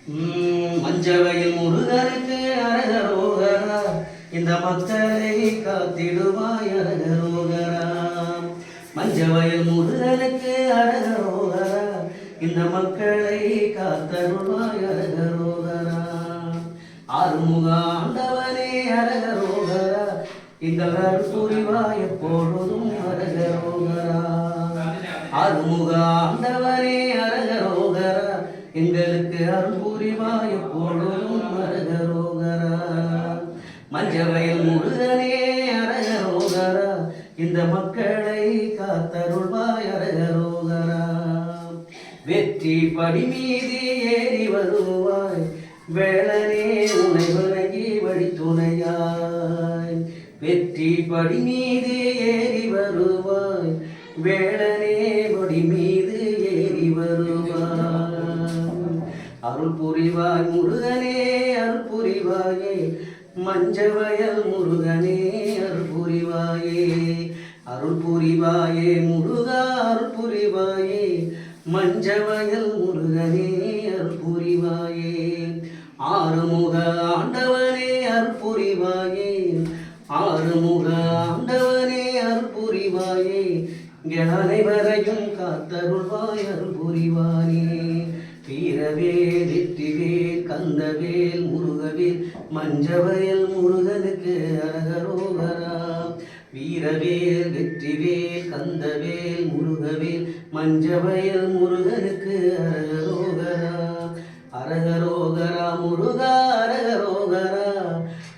மஞ்சவயல் முருகனுக்கு அரகரோகரா, இந்த மக்களை காத்திடுவாய் அரகரோகரா. மஞ்சவயல் முருகனுக்கு அரகரோகரா, இந்த மக்களை காத்தருள்வாய் அரகரோகரா. ஆறுமுக ஆண்டவனே அரகரோகரா, எங்கள் அருள் புரிவாய் எப்பொழுதும் அரகரோகரா. ஆறுமுக ஆண்டவனே அரகரோகரா, எங்களுக்கு அருள் புரிவாய் எப்பொழுதும் அரகரோகரா. மஞ்சவயல் முருகனே அரகரோகரா, இந்த மக்களை காத்தருள்வாய் அரகரோகரா. வெற்றி படி மீது ஏறி வருவாய் வேளனே, உனை வணங்கி வழித்துணையாய். வெற்றி படி மீது ஏறி வருவாய் வேளனே, படி மீது ஏறி வருவாய். அருள் புரிவாய் முருகனே அருள் புரிவாயே, மஞ்சவயல் முருகனே அருள் புரிவாயே. அருள் புரிவாயே முருகா அருள் புரிவாயே, மஞ்சவயல் முருகனே அருள் புரிவாயே. ஆறுமுக ஆண்டவனே அருள் புரிவாயே, ஆறுமுக ஆண்டவனே அருள் புரிவாயே. அனைவரையும் காத்தருள்வாய் அருள் புரிவாயே. வீரவேல் வெற்றிவேல் கந்தவேல் முருகவேல், மஞ்சவயல் முருகனுக்கு அரகரோகரா. வீரவேல் வெற்றிவேல் கந்தவேல் முருகவேல், மஞ்சவயல் முருகனுக்கு அரகரோகரா. அரகரோகரா முருகா அரகரோகரா,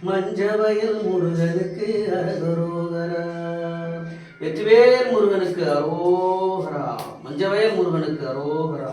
மஞ்சவயல் முருகனுக்கு அரகரோகரா. வெற்றிவேல் முருகனுக்கு அரோகரா, மஞ்சவயல் முருகனுக்கு அரோகரா.